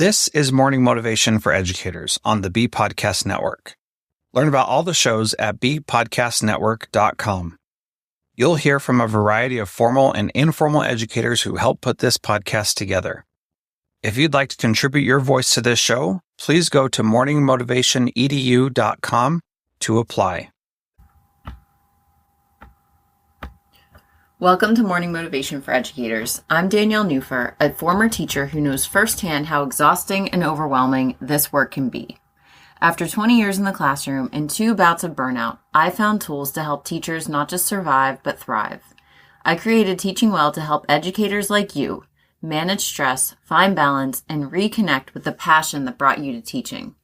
This is Morning Motivation for Educators on the Bee Podcast Network. Learn about all the shows at beepodcastnetwork.com. You'll hear from a variety of formal and informal educators who help put this podcast together. If you'd like to contribute your voice to this show, please go to morningmotivationedu.com to apply. Welcome to Morning Motivation for Educators. I'm Danielle Nuhfer, a former teacher who knows firsthand how exhausting and overwhelming this work can be. After 20 years in the classroom and 2 bouts of burnout, I found tools to help teachers not just survive, but thrive. I created Teaching Well to help educators like you manage stress, find balance, and reconnect with the passion that brought you to teaching.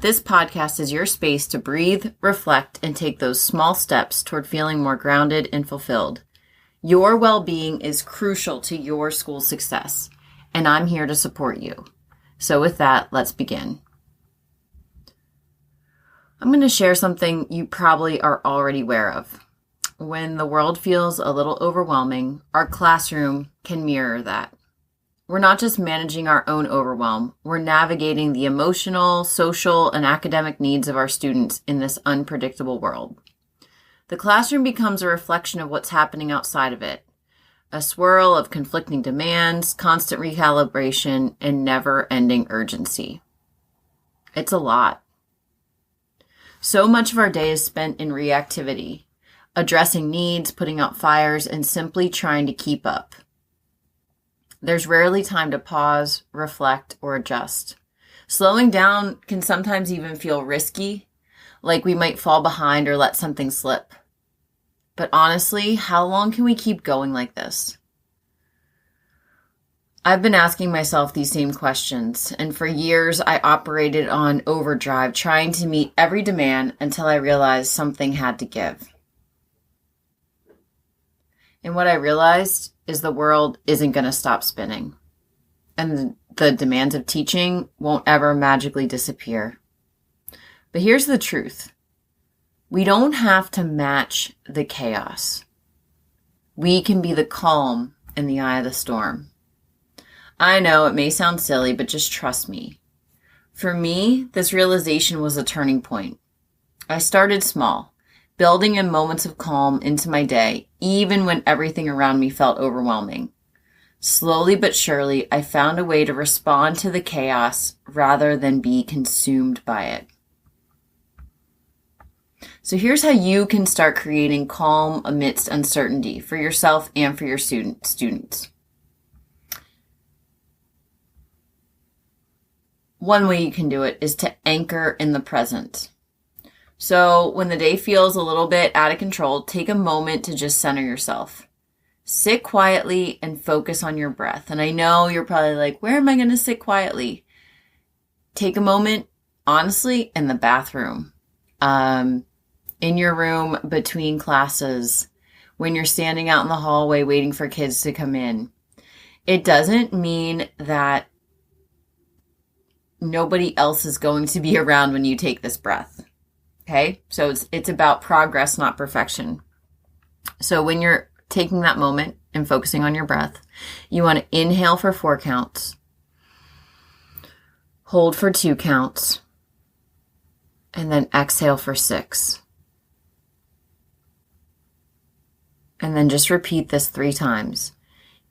This podcast is your space to breathe, reflect, and take those small steps toward feeling more grounded and fulfilled. Your well-being is crucial to your school's success, and I'm here to support you. So with that, let's begin. I'm going to share something you probably are already aware of. When the world feels a little overwhelming, our classroom can mirror that. We're not just managing our own overwhelm, we're navigating the emotional, social, and academic needs of our students in this unpredictable world. The classroom becomes a reflection of what's happening outside of it, a swirl of conflicting demands, constant recalibration, and never-ending urgency. It's a lot. So much of our day is spent in reactivity, addressing needs, putting out fires, and simply trying to keep up. There's rarely time to pause, reflect, or adjust. Slowing down can sometimes even feel risky, like we might fall behind or let something slip. But honestly, how long can we keep going like this? I've been asking myself these same questions, and for years I operated on overdrive, trying to meet every demand until I realized something had to give. And what I realized is the world isn't going to stop spinning, and the demands of teaching won't ever magically disappear. But here's the truth. We don't have to match the chaos. We can be the calm in the eye of the storm. I know it may sound silly, but just trust me. For me, this realization was a turning point. I started small, building in moments of calm into my day, even when everything around me felt overwhelming. Slowly but surely, I found a way to respond to the chaos rather than be consumed by it. So here's how you can start creating calm amidst uncertainty for yourself and for your students. One way you can do it is to anchor in the present. So when the day feels a little bit out of control, take a moment to just center yourself. Sit quietly and focus on your breath. And I know you're probably like, where am I going to sit quietly? Take a moment, honestly, in the bathroom. In your room between classes, when you're standing out in the hallway waiting for kids to come in. It doesn't mean that nobody else is going to be around when you take this breath. Okay? So it's about progress, not perfection. So when you're taking that moment and focusing on your breath, you want to inhale for 4 counts, hold for 2 counts, and then exhale for 6. And then just repeat this 3 times.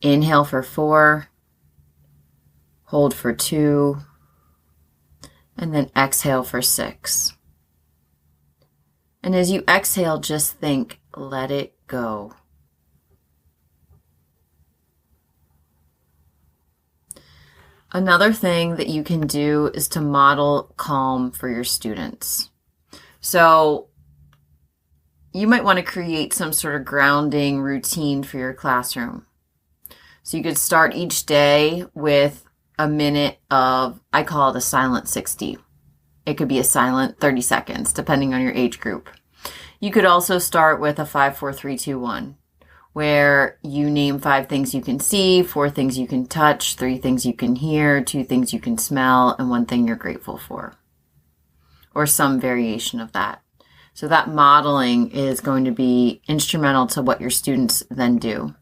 Inhale for 4, hold for 2, and then exhale for 6. And as you exhale, just think, let it go. Another thing that you can do is to model calm for your students. So you might want to create some sort of grounding routine for your classroom. So you could start each day with a minute of, I call it a silent 60. It could be a silent 30 seconds, depending on your age group. You could also start with a 5, 4, 3, 2, 1, where you name 5 things you can see, 4 things you can touch, 3 things you can hear, 2 things you can smell, and 1 thing you're grateful for, or some variation of that. So that modeling is going to be instrumental to what your students then do.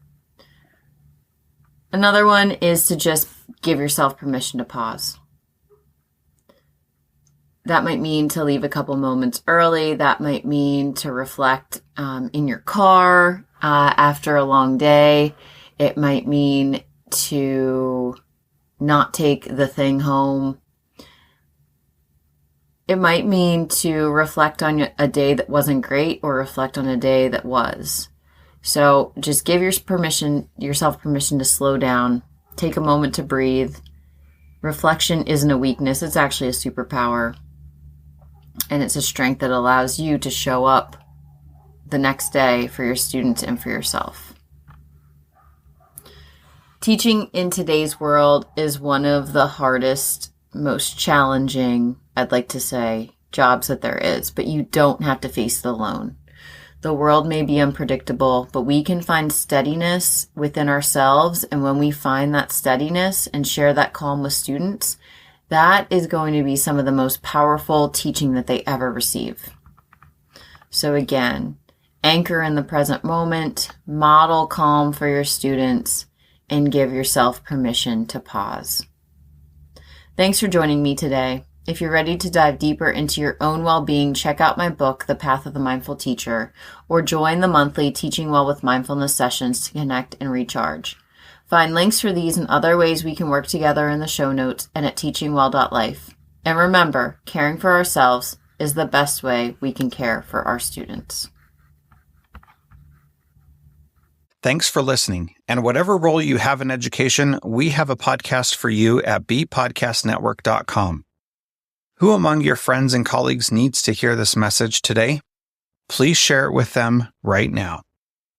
Another one is to just give yourself permission to pause. That might mean to leave a couple moments early. That might mean to reflect in your car after a long day. It might mean to not take the thing home. It might mean to reflect on a day that wasn't great or reflect on a day that was. So just give yourself permission to slow down, take a moment to breathe. Reflection isn't a weakness, it's actually a superpower. And it's a strength that allows you to show up the next day for your students and for yourself. Teaching in today's world is one of the hardest, most challenging, I'd like to say, jobs that there is, but you don't have to face it alone. The world may be unpredictable, but we can find steadiness within ourselves. And when we find that steadiness and share that calm with students, that is going to be some of the most powerful teaching that they ever receive. So again, anchor in the present moment, model calm for your students, and give yourself permission to pause. Thanks for joining me today. If you're ready to dive deeper into your own well-being, check out my book, The Path of the Mindful Teacher, or join the monthly Teaching Well with Mindfulness sessions to connect and recharge. Find links for these and other ways we can work together in the show notes and at teachingwell.life. And remember, caring for ourselves is the best way we can care for our students. Thanks for listening. And whatever role you have in education, we have a podcast for you at bpodcastnetwork.com. Who among your friends and colleagues needs to hear this message today? Please share it with them right now.